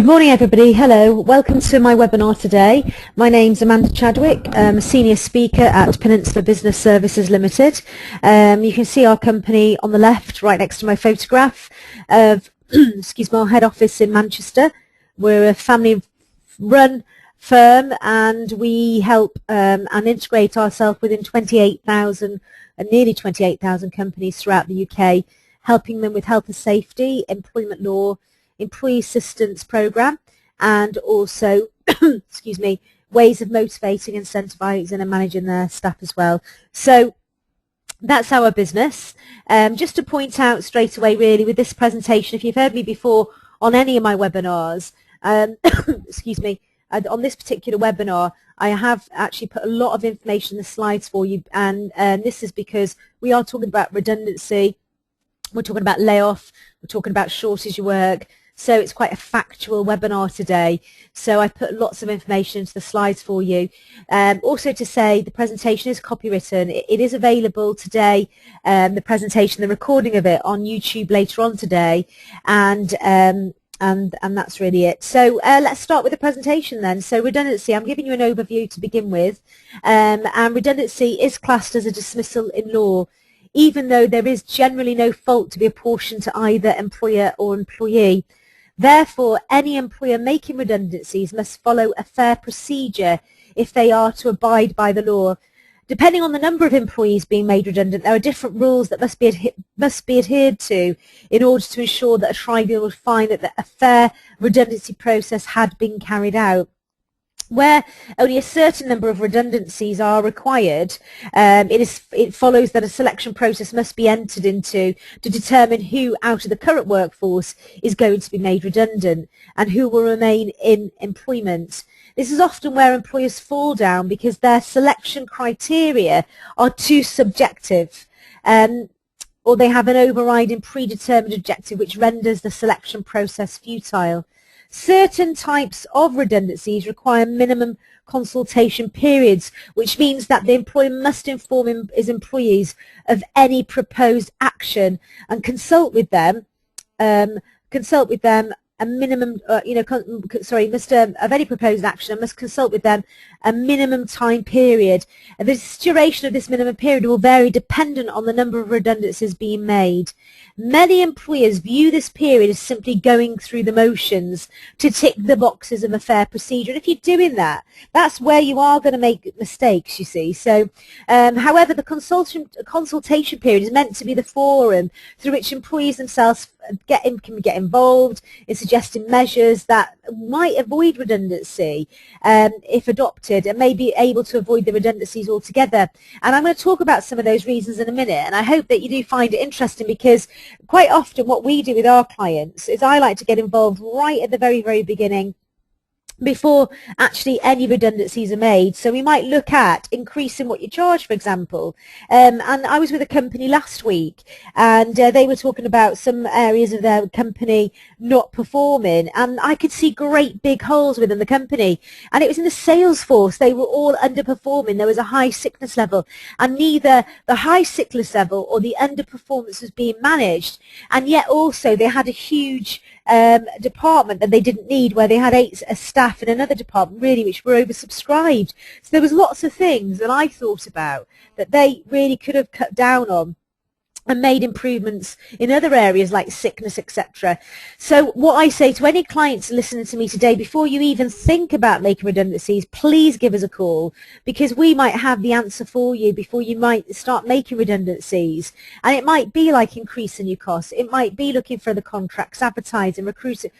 Good morning, everybody. Hello. Welcome to my webinar today. My name's Amanda Chadwick. I'm a senior speaker at Peninsula Business Services Limited. You can see our company on the left, right next to my photograph of excuse me, our head office in Manchester. We're a family-run firm, and we help and integrate ourselves within 28,000 nearly 28,000 companies throughout the UK, helping them with health and safety, employment law, employee assistance program, and also excuse me, ways of motivating, incentivizing and managing their staff as well. So that's our business. Just to point out straight away, really, with this presentation, if you've heard me before on any of my webinars, excuse me, on this particular webinar, I have actually put a lot of information in the slides for you, and this is because we are talking about redundancy, we're talking about layoff, we're talking about shortage of work. So it's quite a factual webinar today. So I've put lots of information into the slides for you. Also to say the presentation is copywritten. It is available today, the presentation, the recording of it on YouTube later on today. And that's really it. So let's start with the presentation then. So redundancy, I'm giving you an overview to begin with. And redundancy is classed as a dismissal in law, even though there is generally no fault to be apportioned to either employer or employee. Therefore, any employer making redundancies must follow a fair procedure if they are to abide by the law. Depending on the number of employees being made redundant, there are different rules that must be adhered to in order to ensure that a tribunal would find that a fair redundancy process had been carried out. Where only a certain number of redundancies are required, it follows that a selection process must be entered into to determine who out of the current workforce is going to be made redundant and who will remain in employment. This is often where employers fall down because their selection criteria are too subjective, or they have an overriding predetermined objective which renders the selection process futile. Certain types of redundancies require minimum consultation periods, which means that the employer must inform his employees of any proposed action and consult with them a minimum, of any proposed action and must consult with them a minimum time period. And the duration of this minimum period will vary dependent on the number of redundancies being made. Many employers view this period as simply going through the motions to tick the boxes of a fair procedure. And if you're doing that, that's where you are going to make mistakes, you see. So, however, the consultation period is meant to be the forum through which employees themselves can get involved in suggesting measures that might avoid redundancy if adopted, and may be able to avoid the redundancies altogether. And I'm going to talk about some of those reasons in a minute, and I hope that you do find it interesting, because quite often what we do with our clients is I like to get involved right at the very, very beginning, before actually any redundancies are made. So we might look at increasing what you charge, for example. And I was with a company last week, and they were talking about some areas of their company not performing, and I could see great big holes within the company, and it was in the sales force. They were all underperforming. There was a high sickness level, and neither the high sickness level or the underperformance was being managed, and yet also they had a huge department that they didn't need, where they had 8 staff in another department, really, which were oversubscribed. So there was lots of things that I thought about that they really could have cut down on and made improvements in other areas like sickness, etc. So what I say to any clients listening to me today, before you even think about making redundancies, please give us a call, because we might have the answer for you before you might start making redundancies. And it might be like increasing your costs. It might be looking for the contracts, advertising, recruiting,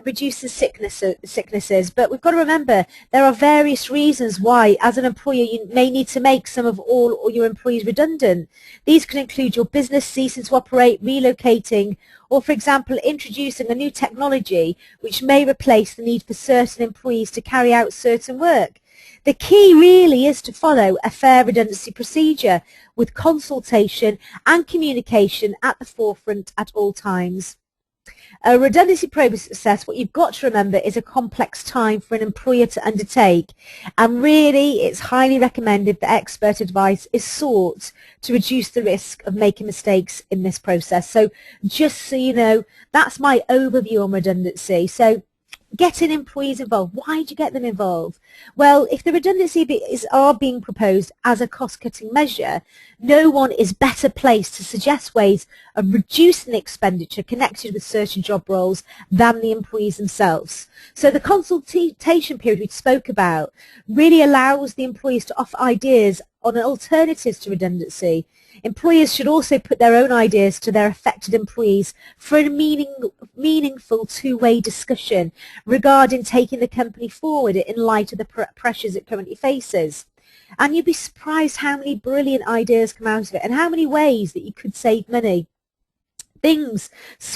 reducing sicknesses. But we've got to remember there are various reasons why, as an employer, you may need to make some of all or your employees redundant. These can include your business ceasing to operate, relocating, or, for example, introducing a new technology which may replace the need for certain employees to carry out certain work. The key really is to follow a fair redundancy procedure with consultation and communication at the forefront at all times. A redundancy process, what you've got to remember, is a complex time for an employer to undertake, and really it's highly recommended that expert advice is sought to reduce the risk of making mistakes in this process. So just so you know, that's my overview on redundancy. So getting employees involved. Why do you get them involved? Well, if the redundancy are being proposed as a cost-cutting measure, no one is better placed to suggest ways of reducing the expenditure connected with certain job roles than the employees themselves. So the consultation period we spoke about really allows the employees to offer ideas on alternatives to redundancy. Employers should also put their own ideas to their affected employees for a meaningful two-way discussion regarding taking the company forward in light of the pressures it currently faces. And you'd be surprised how many brilliant ideas come out of it and how many ways that you could save money.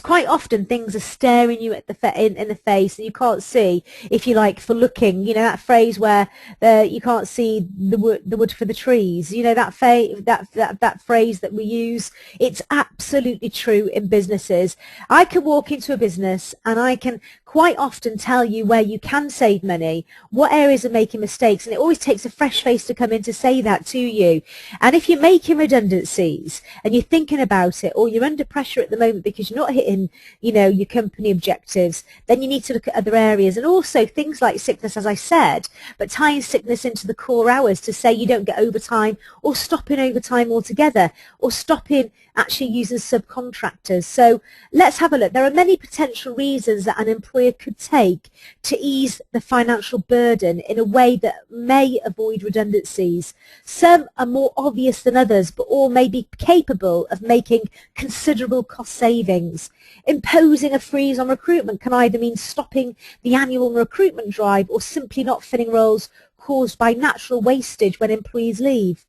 Quite often things are staring you at in the face and you can't see, if you like, for looking. You know, that phrase where you can't see the wood for the trees. You know, that phrase that we use. It's absolutely true in businesses. I can walk into a business and I can quite often tell you where you can save money, what areas are making mistakes, and it always takes a fresh face to come in to say that to you. And if you're making redundancies and you're thinking about it, or you're under pressure at the moment because you're not hitting, you know, your company objectives, then you need to look at other areas. And also things like sickness, as I said, but tying sickness into the core hours to say you don't get overtime, or stopping overtime altogether, or stopping actually using subcontractors. So let's have a look. There are many potential reasons that an employer could take to ease the financial burden in a way that may avoid redundancies. Some are more obvious than others, but all may be capable of making considerable cost savings. Imposing a freeze on recruitment can either mean stopping the annual recruitment drive or simply not filling roles caused by natural wastage when employees leave.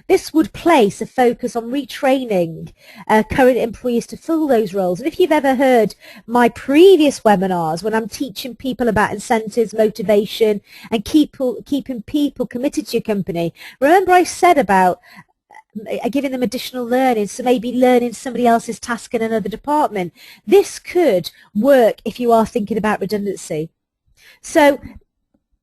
This would place a focus on retraining current employees to fill those roles. And if you've ever heard my previous webinars when I'm teaching people about incentives, motivation, and keeping people committed to your company, remember I said about giving them additional learning, so maybe learning somebody else's task in another department. This could work if you are thinking about redundancy. So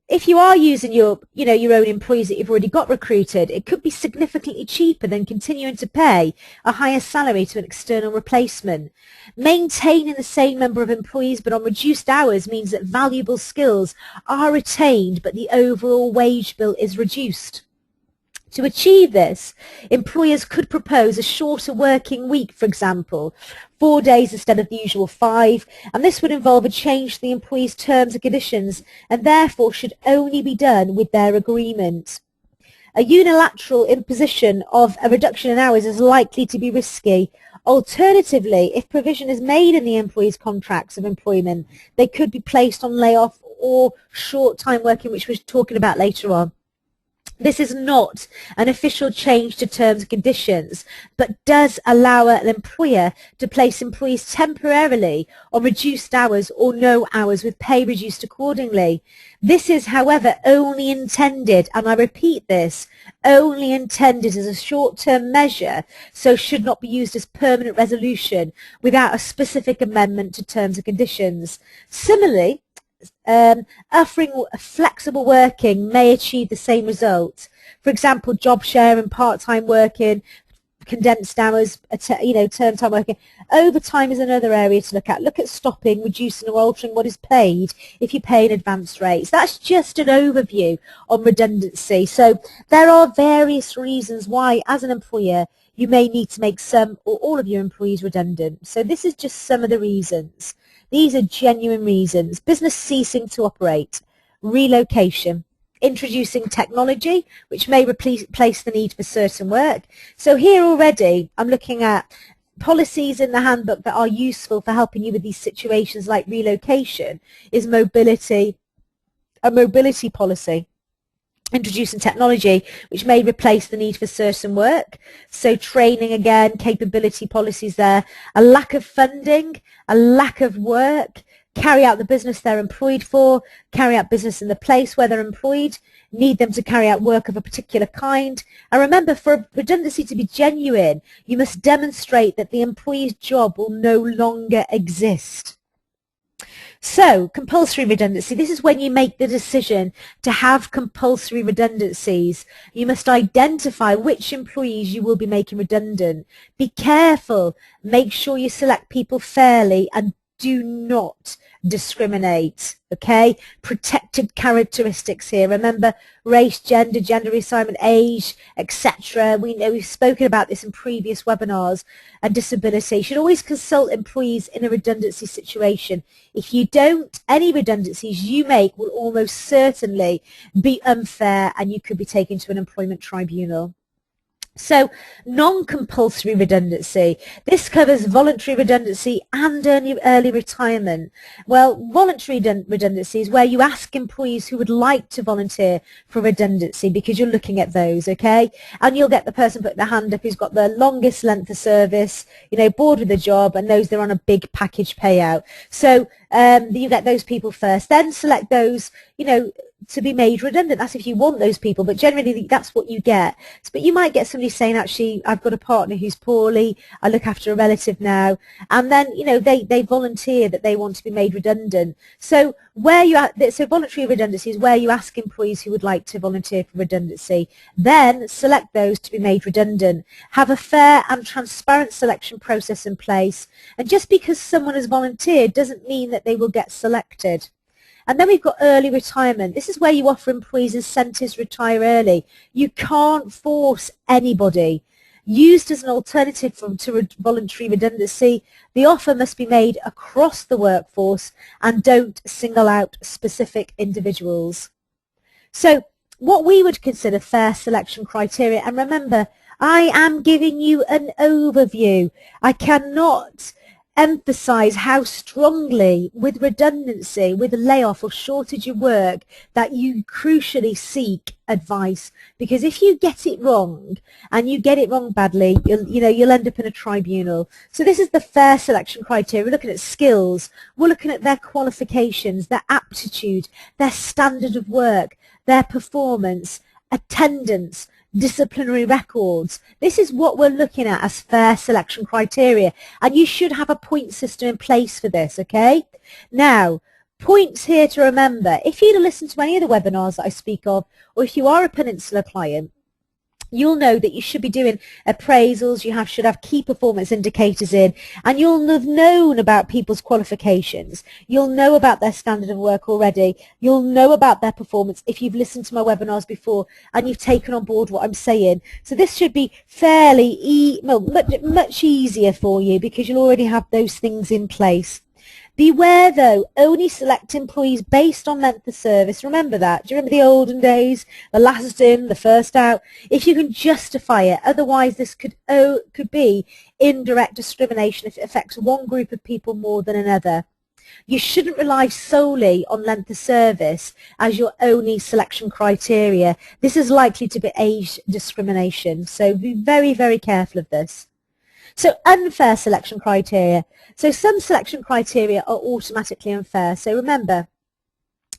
if you are using your own employees that you've already got recruited, it could be significantly cheaper than continuing to pay a higher salary to an external replacement. Maintaining the same number of employees but on reduced hours means that valuable skills are retained but the overall wage bill is reduced. To achieve this, employers could propose a shorter working week, for example, 4 days instead of the usual 5, and this would involve a change to the employee's terms and conditions and therefore should only be done with their agreement. A unilateral imposition of a reduction in hours is likely to be risky. Alternatively, if provision is made in the employee's contracts of employment, they could be placed on layoff or short-time working, which we're talking about later on. This is not an official change to terms and conditions, but does allow an employer to place employees temporarily on reduced hours or no hours with pay reduced accordingly. This is, however, only intended, and I repeat this, only intended as a short-term measure, so should not be used as permanent resolution without a specific amendment to terms and conditions. Similarly, offering flexible working may achieve the same result. For example, job share and part-time working, condensed hours, term time working. Overtime is another area to look at. Look at stopping, reducing or altering what is paid if you pay in advance rates. That's just an overview on redundancy. So there are various reasons why, as an employer, you may need to make some or all of your employees redundant. So this is just some of the reasons. These are genuine reasons. Business ceasing to operate, relocation, introducing technology, which may replace the need for certain work. So here already, I'm looking at policies in the handbook that are useful for helping you with these situations like relocation, is mobility, a mobility policy. Introducing technology, which may replace the need for certain work. So training again, capability policies there. A lack of funding, a lack of work carry out the business they're employed for, carry out business in the place where they're employed, need them to carry out work of a particular kind. And remember, for a redundancy to be genuine, you must demonstrate that the employee's job will no longer exist. So, compulsory redundancy, this is when you make the decision to have compulsory redundancies. You must identify which employees you will be making redundant. Be careful, make sure you select people fairly and do not discriminate, okay? Protected characteristics here. Remember, race, gender, gender reassignment, age, etc. We've spoken about this in previous webinars. And disability. You should always consult employees in a redundancy situation. If you don't, any redundancies you make will almost certainly be unfair and you could be taken to an employment tribunal. So, non-compulsory redundancy. This covers voluntary redundancy and early retirement. Well, voluntary redundancy is where you ask employees who would like to volunteer for redundancy, because you're looking at those, okay? And you'll get the person putting their hand up who's got the longest length of service, you know, bored with the job and knows they're on a big package payout. So, you get those people first. Then select those, you know, to be made redundant. That's if you want those people, but generally that's what you get. But you might get somebody saying, actually, I've got a partner who's poorly, I look after a relative now, and then, you know, they volunteer that they want to be made redundant. So voluntary redundancy is where you ask employees who would like to volunteer for redundancy, then select those to be made redundant. Have a fair and transparent selection process in place, and just because someone has volunteered doesn't mean that they will get selected. And then we've got early retirement. This is where you offer employees incentives to retire early. You can't force anybody. Used as an alternative to voluntary redundancy, the offer must be made across the workforce and don't single out specific individuals. So what we would consider fair selection criteria, and remember, I am giving you an overview. I cannot emphasize how strongly with redundancy, with layoff or shortage of work, that you crucially seek advice, because if you get it wrong and you get it wrong badly, you'll end up in a tribunal. So this is the fair selection criteria. We're looking at skills, we're looking at their qualifications, their aptitude, their standard of work, their performance, attendance, disciplinary records. This is what we're looking at as fair selection criteria, and you should have a point system in place for this, okay? Now, points here to remember: if you'd listened to any of the webinars that I speak of, or if you are a Peninsula client, you'll know that you should be doing appraisals, you should have key performance indicators in, and you'll have known about people's qualifications. You'll know about their standard of work already. You'll know about their performance if you've listened to my webinars before and you've taken on board what I'm saying. So this should be fairly much easier for you, because you'll already have those things in place. Beware, though, only select employees based on length of service. Remember that. Do you remember the olden days? The last in, the first out. If you can justify it, otherwise this could be indirect discrimination if it affects one group of people more than another. You shouldn't rely solely on length of service as your only selection criteria. This is likely to be age discrimination, so be very, very careful of this. So unfair selection criteria. So some selection criteria are automatically unfair. So remember,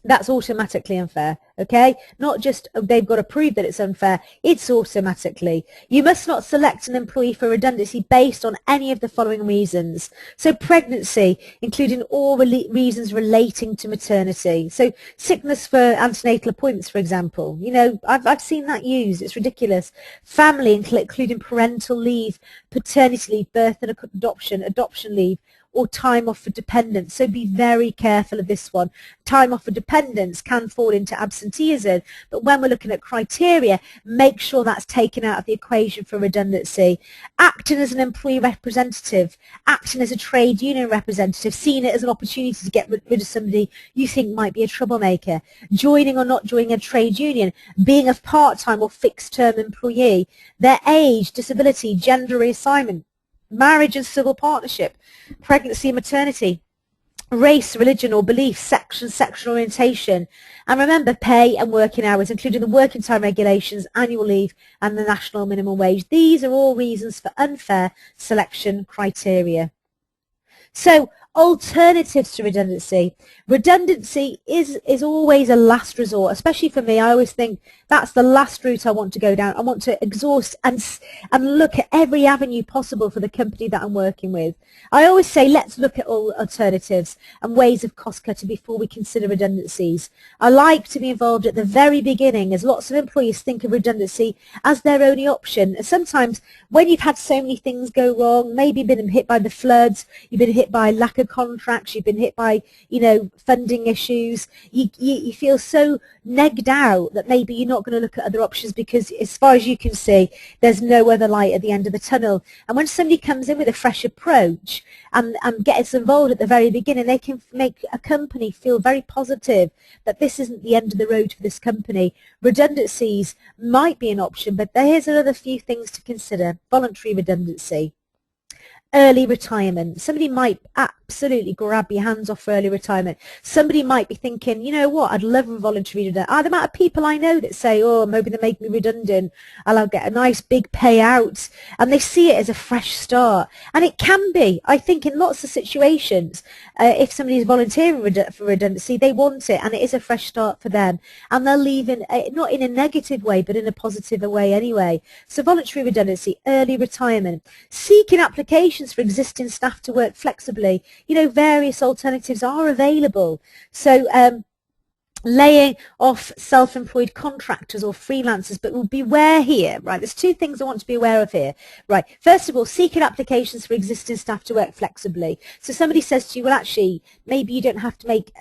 that's automatically unfair, okay? Not just they've got to prove that it's unfair, it's automatically. You must not select an employee for redundancy based on any of the following reasons. So pregnancy, including all reasons relating to maternity. So sickness for antenatal appointments, for example. You know, I've seen that used. It's ridiculous. Family, including parental leave, paternity leave, birth and adoption leave, or time off for dependents. So be very careful of this one. Time off for dependents can fall into absenteeism, but when we're looking at criteria, make sure that's taken out of the equation for redundancy. Acting as an employee representative, acting as a trade union representative, seeing it as an opportunity to get rid of somebody you think might be a troublemaker. Joining or not joining a trade union, being a part-time or fixed-term employee, their age, disability, gender reassignment, marriage and civil partnership, pregnancy and maternity, race, religion or belief, sexual orientation, and remember pay and working hours, including the working time regulations, annual leave and the national minimum wage. These are all reasons for unfair selection criteria. So Alternatives to redundancy. Redundancy is always a last resort, especially for me. I always think that's the last route I want to go down. I want to exhaust and look at every avenue possible for the company that I'm working with. I always say let's look at all alternatives and ways of cost cutting before we consider redundancies. I like to be involved at the very beginning, as lots of employees think of redundancy as their only option. And sometimes when you've had so many things go wrong, maybe you've been hit by the floods, you've been hit by lack of contracts, you've been hit by, funding issues, you feel so negged out that maybe you're not going to look at other options because as far as you can see, there's no other light at the end of the tunnel. And when somebody comes in with a fresh approach and gets involved at the very beginning, they can make a company feel very positive that this isn't the end of the road for this company. Redundancies might be an option, but here's another few things to consider. Voluntary redundancy. Early retirement. Somebody might absolutely grab your hands off early retirement. Somebody might be thinking, you know what, I'd love a voluntary redundancy. The amount of people I know that say, oh, I'm hoping to make me redundant and I'll get a nice big payout. And they see it as a fresh start. And it can be. I think in lots of situations, if somebody is volunteering for redundancy, they want it and it is a fresh start for them. And they'll leave not in a negative way, but in a positive way anyway. So voluntary redundancy, early retirement, seeking applications for existing staff to work flexibly. Various alternatives are available. So laying off self-employed contractors or freelancers, but we'll beware here, right? There's two things I want to be aware of here, right? First of all, seeking applications for existing staff to work flexibly. So somebody says to you, well, actually, maybe you don't have to make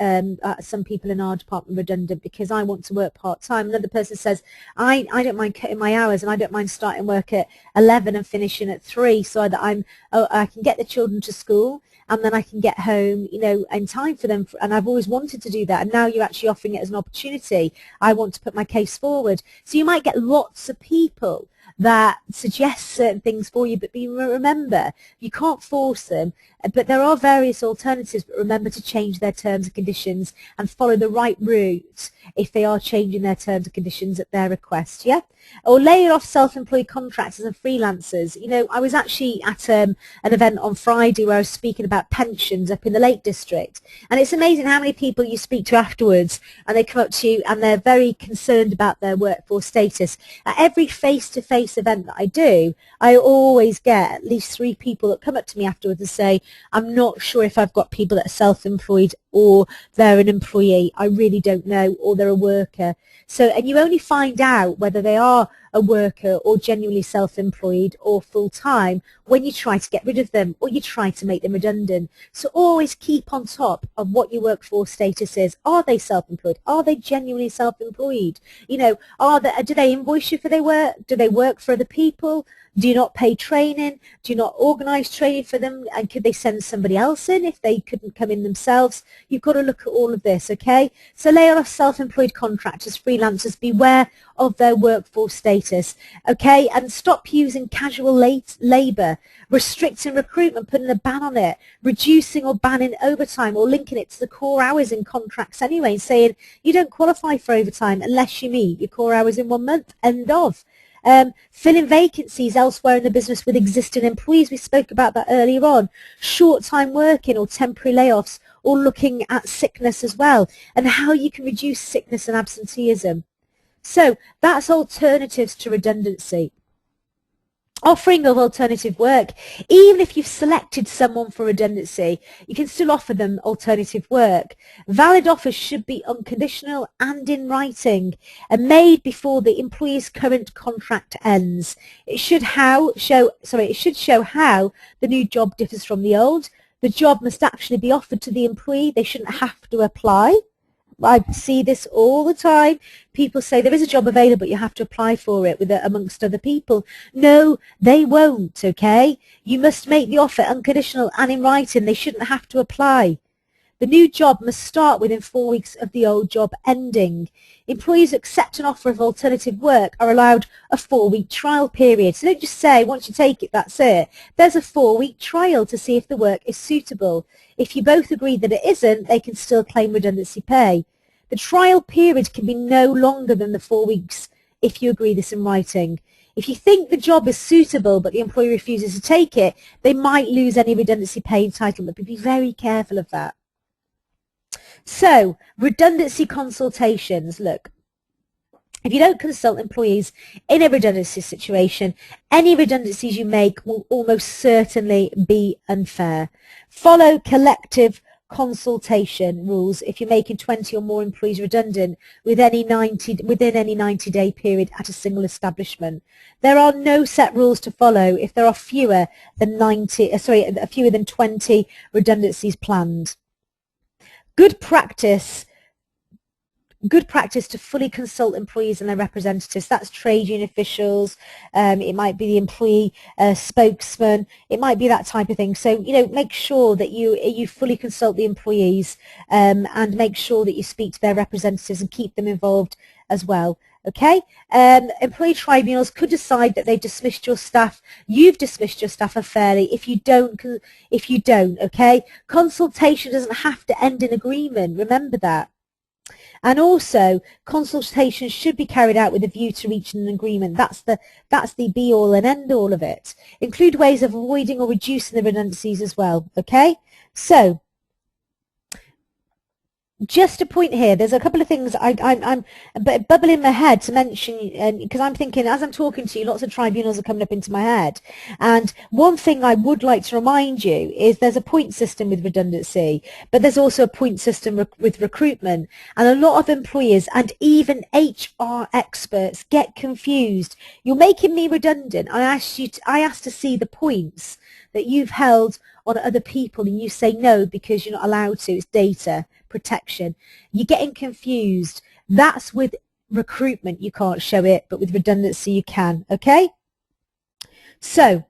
some people in our department redundant because I want to work part-time. Another person says, I don't mind cutting my hours and I don't mind starting work at 11 and finishing at 3 so that I can get the children to school and then I can get home, in time for them. And I've always wanted to do that. And now you're actually offering it as an opportunity. I want to put my case forward. So you might get lots of people that suggest certain things for you, but remember, you can't force them, but there are various alternatives, but remember to change their terms and conditions and follow the right route if they are changing their terms and conditions at their request, yeah? Or laying off self-employed contractors and freelancers. I was actually at an event on Friday where I was speaking about pensions up in the Lake District, and it's amazing how many people you speak to afterwards and they come up to you and they're very concerned about their workforce status. At every face-to-face event that I do, I always get at least 3 people that come up to me afterwards and say, I'm not sure if I've got people that are self-employed or they're an employee, I really don't know, or they're a worker. So, and you only find out whether they are a worker or genuinely self-employed or full-time when you try to get rid of them or you try to make them redundant. So always keep on top of what your workforce status is. Are they self-employed? Are they genuinely self-employed? Do they invoice you for their work? Do they work for other people? Do you not pay training? Do you not organise training for them? And could they send somebody else in if they couldn't come in themselves? You've got to look at all of this, okay? So lay off self-employed contractors, freelancers, beware of their workforce status, okay? And stop using casual labour, restricting recruitment, putting a ban on it, reducing or banning overtime or linking it to the core hours in contracts anyway, saying you don't qualify for overtime unless you meet your core hours in 1 month, end of. Filling vacancies elsewhere in the business with existing employees. We spoke about that earlier on. Short-time working or temporary layoffs, or looking at sickness as well and how you can reduce sickness and absenteeism. So that's alternatives to redundancy. Offering of alternative work. Even if you've selected someone for redundancy, you can still offer them alternative work. Valid offers should be unconditional and in writing and made before the employee's current contract ends. It should show how the new job differs from the old. The job must actually be offered to the employee. They shouldn't have to apply. I see this all the time. People say there is a job available, you have to apply for it amongst other people. No, they won't, okay? You must make the offer unconditional and in writing. They shouldn't have to apply. The new job must start within 4 weeks of the old job ending. Employees who accept an offer of alternative work are allowed a 4-week trial period. So don't just say, once you take it, that's it. There's a 4-week trial to see if the work is suitable. If you both agree that it isn't, they can still claim redundancy pay. The trial period can be no longer than the 4 weeks if you agree this in writing. If you think the job is suitable but the employee refuses to take it, they might lose any redundancy pay entitlement, but be very careful of that. So, redundancy consultations. Look, if you don't consult employees in a redundancy situation, any redundancies you make will almost certainly be unfair. Follow collective consultation rules if you're making 20 or more employees redundant within any 90-day period at a single establishment. There are no set rules to follow if there are fewer than 20 redundancies planned. Good practice to fully consult employees and their representatives. That's trade union officials, it might be the employee spokesman, it might be that type of thing. So, make sure that you fully consult the employees and make sure that you speak to their representatives and keep them involved as well. Okay, employee tribunals could decide that they've dismissed your staff. You've dismissed your staff unfairly if you don't. Okay, consultation doesn't have to end in agreement. Remember that. And also, consultation should be carried out with a view to reaching an agreement. That's the be-all and end-all of it. Include ways of avoiding or reducing the redundancies as well. Okay, so just a point here. There's a couple of things I'm bubbling in my head to mention, because I'm thinking as I'm talking to you, lots of tribunals are coming up into my head. And one thing I would like to remind you is there's a point system with redundancy, but there's also a point system with recruitment. And a lot of employers and even HR experts get confused. You're making me redundant. I asked to see the points that you've held on other people, and you say no because you're not allowed to. It's data protection. You're getting confused. That's with recruitment, you can't show it, but with redundancy you can. Okay, so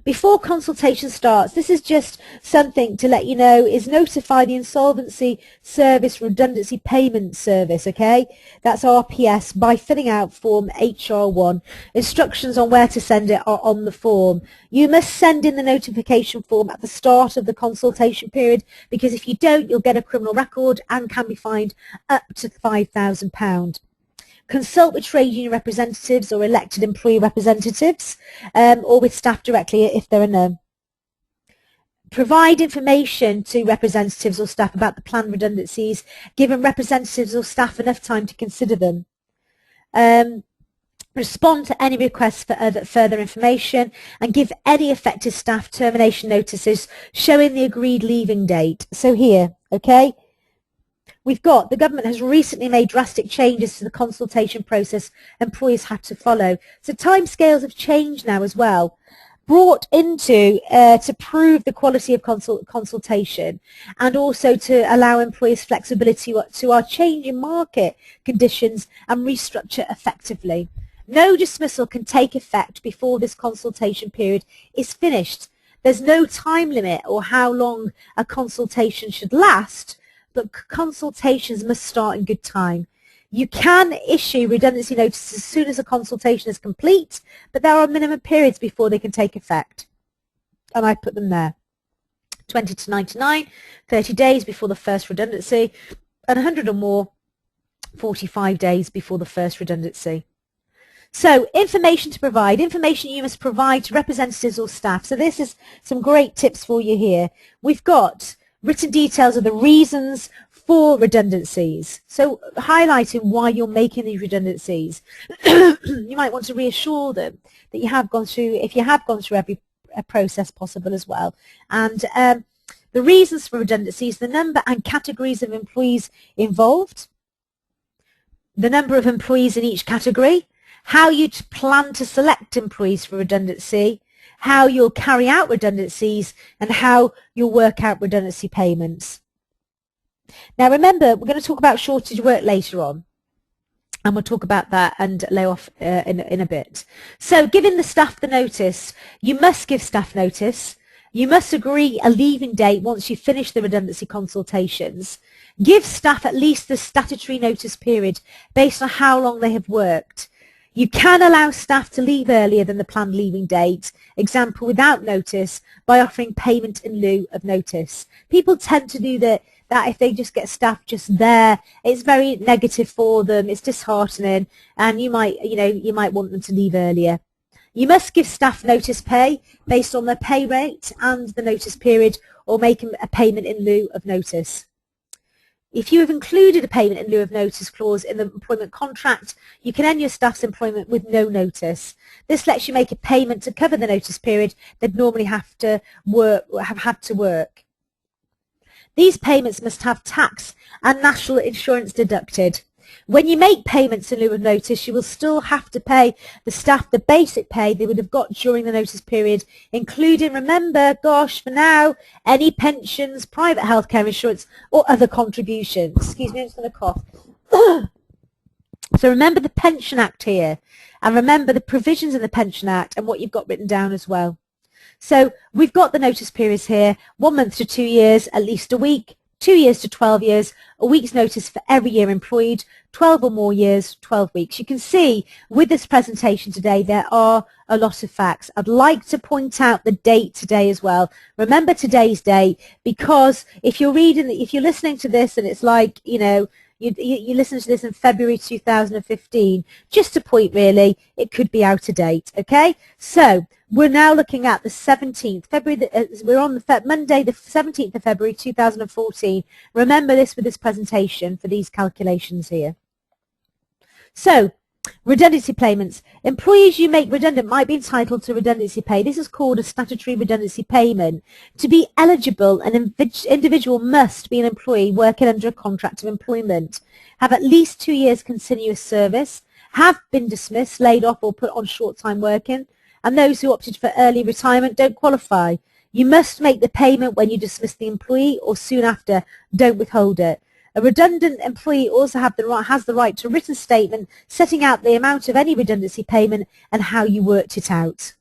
before consultation starts, this is just something to let you know, is notify the Insolvency Service Redundancy Payment Service, okay? That's RPS, by filling out form HR1. Instructions on where to send it are on the form. You must send in the notification form at the start of the consultation period, because if you don't, you'll get a criminal record and can be fined up to £5,000. Consult with trade union representatives or elected employee representatives, or with staff directly if there are none. Provide information to representatives or staff about the planned redundancies, giving representatives or staff enough time to consider them. Respond to any requests for further information, and give any affected staff termination notices showing the agreed leaving date. So here, okay, we've got the government has recently made drastic changes to the consultation process employees have to follow. So timescales have changed now as well, brought into to prove the quality of consultation, and also to allow employees flexibility to our changing market conditions and restructure effectively. No dismissal can take effect before this consultation period is finished. There's no time limit or how long a consultation should last, but consultations must start in good time. You can issue redundancy notices as soon as a consultation is complete, but there are minimum periods before they can take effect. And I put them there. 20 to 99, 30 days before the first redundancy, and 100 or more, 45 days before the first redundancy. So, information to provide. Information you must provide to representatives or staff. So this is some great tips for you here. We've got written details of the reasons for redundancies. So highlighting why you're making these redundancies. You might want to reassure them that you have gone through, if you have gone through every process possible as well. And the reasons for redundancies, the number and categories of employees involved, the number of employees in each category, how you plan to select employees for redundancy, how you'll carry out redundancies, and how you'll work out redundancy payments. Now remember, we're going to talk about shortage work later on, and we'll talk about that and layoff in a bit. So giving the staff the notice, you must give staff notice. You must agree a leaving date once you finish the redundancy consultations. Give staff at least the statutory notice period based on how long they have worked. You can allow staff to leave earlier than the planned leaving date, example without notice, by offering payment in lieu of notice. People tend to do that if they just get staff just there. It's very negative for them, it's disheartening, and you might want them to leave earlier. You must give staff notice pay based on their pay rate and the notice period, or make a payment in lieu of notice. If you have included a payment in lieu of notice clause in the employment contract, you can end your staff's employment with no notice. This lets you make a payment to cover the notice period they'd normally have had to work. These payments must have tax and national insurance deducted. When you make payments in lieu of notice, you will still have to pay the staff the basic pay they would have got during the notice period, including, remember, gosh, for now, any pensions, private healthcare insurance, or other contributions. Excuse me, I'm just going to cough. So remember the Pension Act here, and remember the provisions in the Pension Act and what you've got written down as well. So we've got the notice periods here, 1 month to 2 years, at least a week, 2 years to 12 years, a week's notice for every year employed, 12 or more years, 12 weeks. You can see with this presentation today there are a lot of facts. I'd like to point out the date today as well. Remember today's date, because if you're listening to this and it's like, you know, you listen to this in February 2015, just a point really, it could be out of date, okay? So we're now looking at the 17th February, we're on the Monday the 17th of February 2014. Remember this with this presentation for these calculations here. So, redundancy payments. Employees you make redundant might be entitled to redundancy pay. This is called a statutory redundancy payment. To be eligible, an individual must be an employee working under a contract of employment, have at least 2 years continuous service, have been dismissed, laid off or put on short-time working, and those who opted for early retirement don't qualify. You must make the payment when you dismiss the employee or soon after. Don't withhold it. A redundant employee also has the right to a written statement setting out the amount of any redundancy payment and how you worked it out.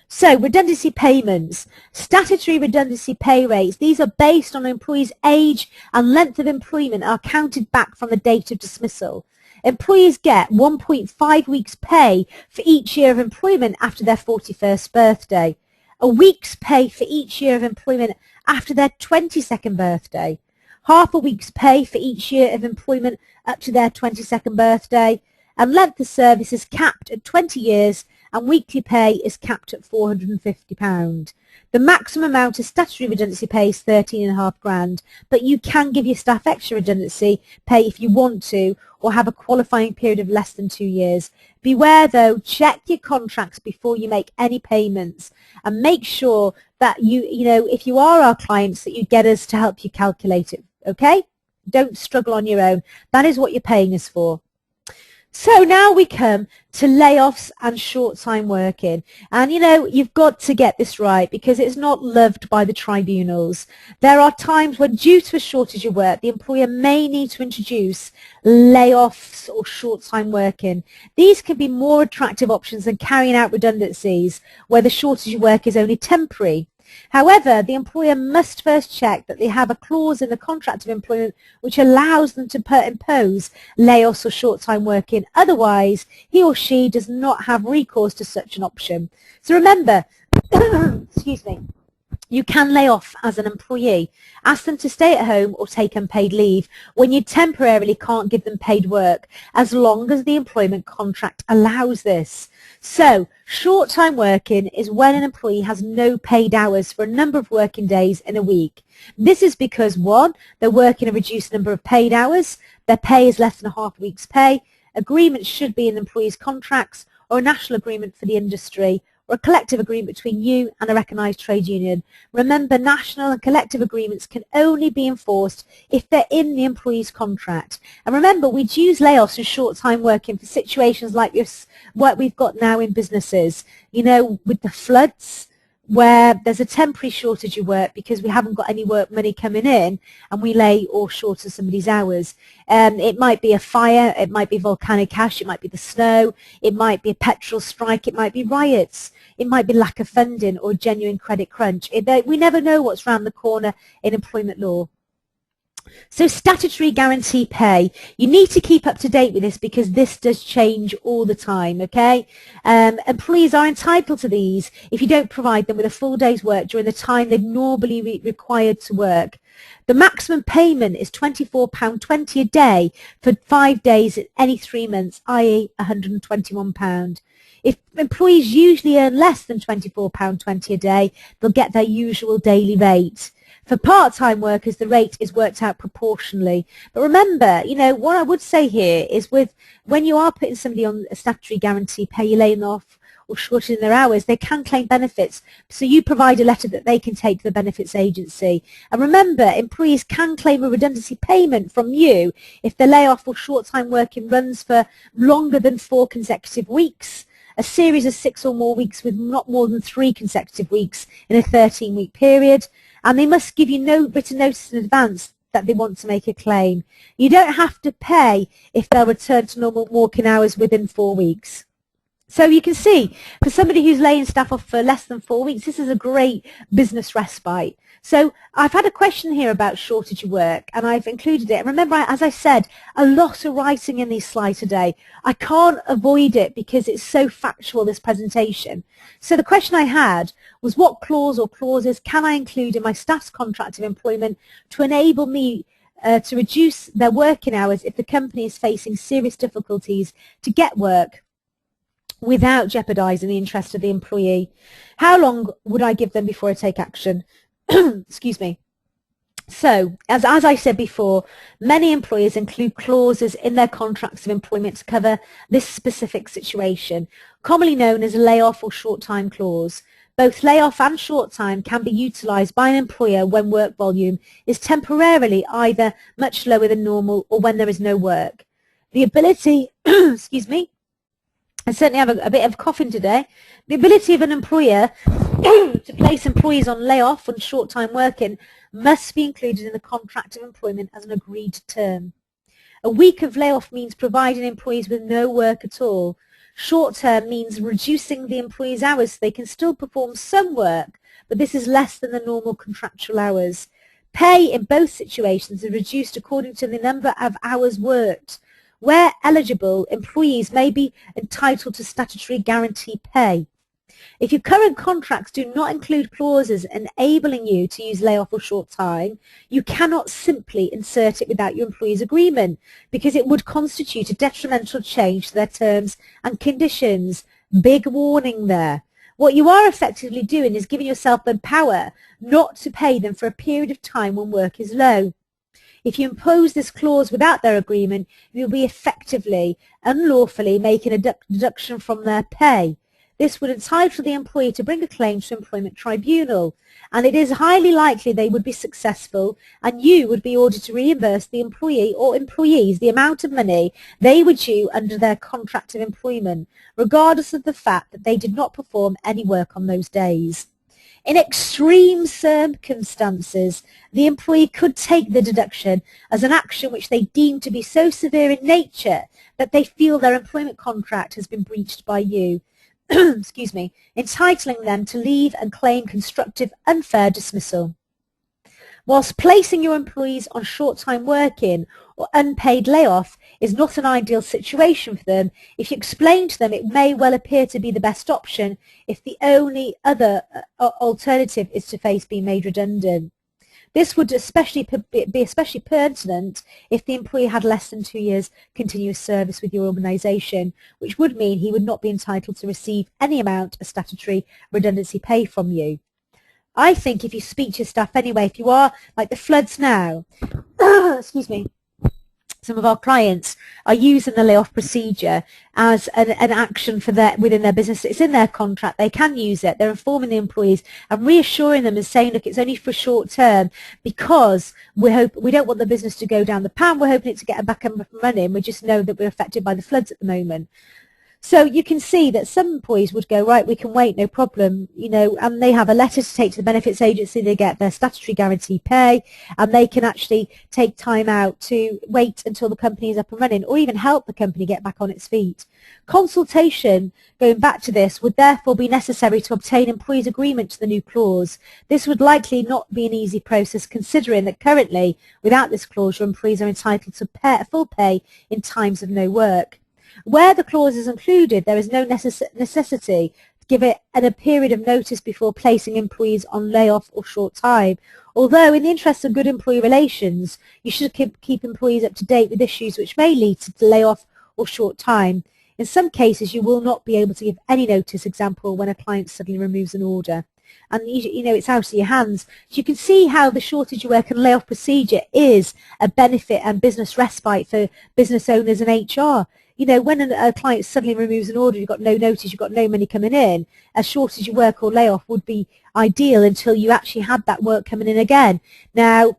So, redundancy payments, statutory redundancy pay rates, these are based on an employee's age and length of employment, are counted back from the date of dismissal. Employees get 1.5 weeks pay for each year of employment after their 41st birthday, a week's pay for each year of employment after their 22nd birthday, half a week's pay for each year of employment up to their 22nd birthday, and length of service is capped at 20 years and weekly pay is capped at £450. The maximum amount of statutory redundancy pay is £13,500, but you can give your staff extra redundancy pay if you want to, or have a qualifying period of less than 2 years. Beware though, check your contracts before you make any payments, and make sure that you know, if you are our clients, that you get us to help you calculate it, okay? Don't struggle on your own. That is what you're paying us for. So now we come to layoffs and short-time working. And, you know, you've got to get this right because it's not loved by the tribunals. There are times when, due to a shortage of work, the employer may need to introduce layoffs or short-time working. These can be more attractive options than carrying out redundancies, where the shortage of work is only temporary. However, the employer must first check that they have a clause in the contract of employment which allows them to impose layoffs or short-time working. Otherwise, he or she does not have recourse to such an option. So remember, excuse me, you can lay off as an employee. Ask them to stay at home or take unpaid leave when you temporarily can't give them paid work, as long as the employment contract allows this. So, short-time working is when an employee has no paid hours for a number of working days in a week. This is because, one, they're working a reduced number of paid hours, their pay is less than a half week's pay, agreements should be in the employee's contracts, or a national agreement for the industry, or a collective agreement between you and a recognised trade union. Remember, national and collective agreements can only be enforced if they're in the employee's contract. And remember, we'd use layoffs and short-time working for situations like this, what we've got now in businesses. You know, with the floods, where there's a temporary shortage of work because we haven't got any work money coming in, and we lay or shorten somebody's hours. It might be a fire, it might be volcanic ash, it might be the snow, it might be a petrol strike, it might be riots, it might be lack of funding or genuine credit crunch. We never know what's around the corner in employment law. So statutory guarantee pay, you need to keep up to date with this because this does change all the time, okay? Employees are entitled to these if you don't provide them with a full day's work during the time they're normally required to work. The maximum payment is £24.20 a day for 5 days in any 3 months, i.e. £121. If employees usually earn less than £24.20 a day, they'll get their usual daily rate. For part-time workers, the rate is worked out proportionally. But remember, what I would say here is when you are putting somebody on a statutory guarantee pay, you're laying off or shortening their hours, they can claim benefits. So you provide a letter that they can take to the benefits agency. And remember, employees can claim a redundancy payment from you if the layoff or short-time working runs for longer than 4 consecutive weeks. A series of 6 or more weeks with not more than 3 consecutive weeks in a 13-week period. And they must give you no written notice in advance that they want to make a claim. You don't have to pay if they'll return to normal working hours within 4 weeks. So you can see, for somebody who's laying staff off for less than 4 weeks, this is a great business respite. So I've had a question here about shortage of work, and I've included it. And remember, as I said, a lot of writing in these slides today. I can't avoid it because it's so factual, this presentation. So the question I had was, what clause or clauses can I include in my staff's contract of employment to enable me to reduce their working hours if the company is facing serious difficulties to get work without jeopardising the interest of the employee? How long would I give them before I take action? Excuse me. So, as I said before, many employers include clauses in their contracts of employment to cover this specific situation, commonly known as a layoff or short-time clause. Both layoff and short-time can be utilised by an employer when work volume is temporarily either much lower than normal or when there is no work. The ability, excuse me, I certainly have a bit of coughing today. The ability of an employer to place employees on layoff and short-time working must be included in the contract of employment as an agreed term. A week of layoff means providing employees with no work at all. Short-term means reducing the employee's hours so they can still perform some work, but this is less than the normal contractual hours. Pay in both situations is reduced according to the number of hours worked. Where eligible, employees may be entitled to statutory guarantee pay. If your current contracts do not include clauses enabling you to use layoff or short time, you cannot simply insert it without your employee's agreement, because it would constitute a detrimental change to their terms and conditions. Big warning there. What you are effectively doing is giving yourself the power not to pay them for a period of time when work is low. If you impose this clause without their agreement, you will be effectively, unlawfully making a deduction from their pay. This would entitle the employee to bring a claim to employment tribunal, and it is highly likely they would be successful, and you would be ordered to reimburse the employee or employees the amount of money they were due under their contract of employment, regardless of the fact that they did not perform any work on those days. In extreme circumstances, the employee could take the deduction as an action which they deem to be so severe in nature that they feel their employment contract has been breached by you, excuse me, entitling them to leave and claim constructive unfair dismissal. Whilst placing your employees on short-time working or unpaid layoff is not an ideal situation for them, if you explain to them it may well appear to be the best option if the only other alternative is to face being made redundant. This would be especially pertinent if the employee had less than 2 years continuous service with your organisation, which would mean he would not be entitled to receive any amount of statutory redundancy pay from you. I think if you speak to your staff anyway, if you are like the floods now, excuse me, some of our clients are using the layoff procedure as an action for within their business. It's in their contract. They can use it. They're informing the employees and reassuring them and saying, look, it's only for short term because we don't want the business to go down the pan. We're hoping it to get back up and running. We just know that we're affected by the floods at the moment. So you can see that some employees would go, right, we can wait, no problem, and they have a letter to take to the benefits agency, they get their statutory guarantee pay, and they can actually take time out to wait until the company is up and running, or even help the company get back on its feet. Consultation, going back to this, would therefore be necessary to obtain employees' agreement to the new clause. This would likely not be an easy process, considering that currently, without this clause, your employees are entitled to full pay in times of no work. Where the clause is included, there is no necessity to give it a period of notice before placing employees on layoff or short time, Although in the interest of good employee relations, you should keep employees up to date with issues which may lead to layoff or short time. In some cases, you will not be able to give any notice, example, when a client suddenly removes an order. And you know it's out of your hands. So you can see how the shortage of work and layoff procedure is a benefit and business respite for business owners and HR. You know, when a client suddenly removes an order, you've got no notice, you've got no money coming in, a shortage of work or layoff would be ideal until you actually had that work coming in again. Now,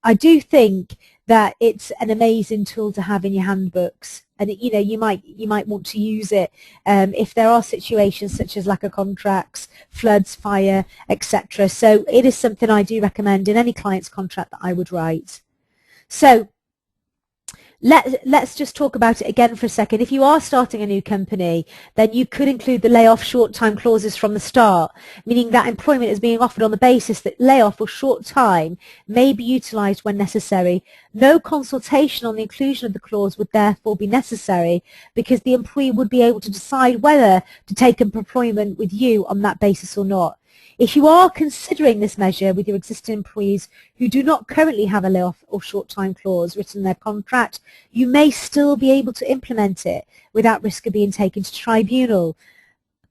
I do think that it's an amazing tool to have in your handbooks, and you know you might want to use it if there are situations such as lack of contracts, floods, fire, etc. So it is something I do recommend in any client's contract that I would write. So let's just talk about it again for a second. If you are starting a new company, then you could include the layoff short time clauses from the start, meaning that employment is being offered on the basis that layoff or short time may be utilised when necessary. No consultation on the inclusion of the clause would therefore be necessary because the employee would be able to decide whether to take up employment with you on that basis or not. If you are considering this measure with your existing employees who do not currently have a layoff or short time clause written in their contract, you may still be able to implement it without risk of being taken to tribunal.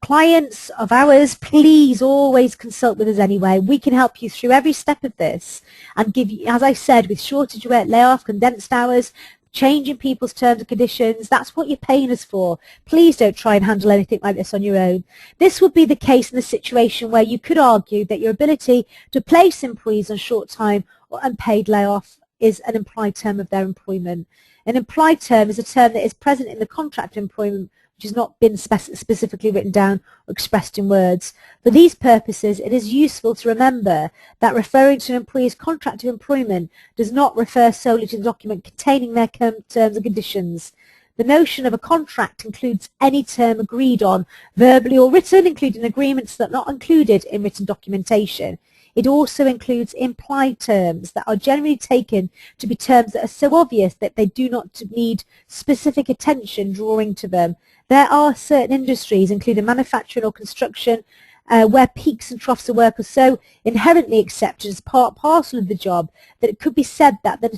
Clients of ours, please always consult with us anyway. We can help you through every step of this and give you, as I said, with shortage of work, layoff, condensed hours, changing people's terms and conditions. That's what you're paying us for. Please don't try and handle anything like this on your own. This would be the case in the situation where you could argue that your ability to place employees on short time or unpaid layoff is an implied term of their employment. An implied term is a term that is present in the contract of employment which has not been specifically written down or expressed in words. For these purposes, it is useful to remember that referring to an employee's contract of employment does not refer solely to the document containing their terms and conditions. The notion of a contract includes any term agreed on, verbally or written, including agreements that are not included in written documentation. It also includes implied terms that are generally taken to be terms that are so obvious that they do not need specific attention drawing to them. There are certain industries, including manufacturing or construction, where peaks and troughs of work are so inherently accepted as part parcel of the job that it could be said that the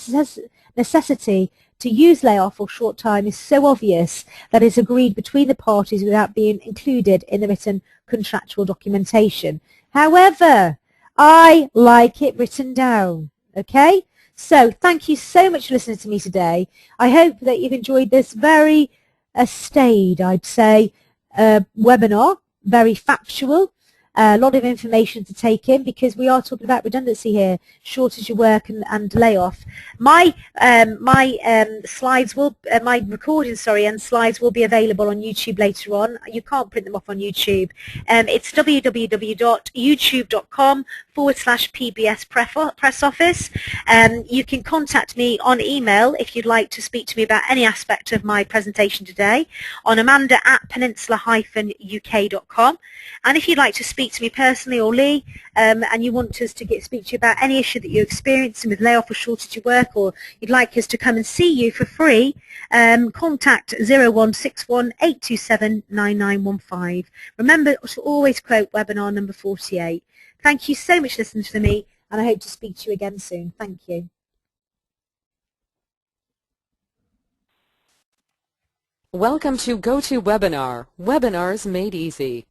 necessity to use layoff or short time is so obvious that it's agreed between the parties without being included in the written contractual documentation. However, I like it written down, okay? So thank you so much for listening to me today. I hope that you've enjoyed this very staid, I'd say, webinar, very factual, a lot of information to take in because we are talking about redundancy here, shortage of work and layoff. My slides will, my recording, and slides will be available on YouTube later on. You can't print them off on YouTube. It's www.youtube.com/PBS press office. You can contact me on email if you'd like to speak to me about any aspect of my presentation today on amanda@peninsula-uk.com. And if you'd like to speak to me personally or Lee, and you want us to speak to you about any issue that you're experiencing with layoff or shortage of work, or you'd like us to come and see you for free, contact 0161 827 9915. Remember to always quote webinar number 48. Thank you so much for listening to me, and I hope to speak to you again soon. Thank you. Welcome to GoToWebinar, Webinars Made Easy.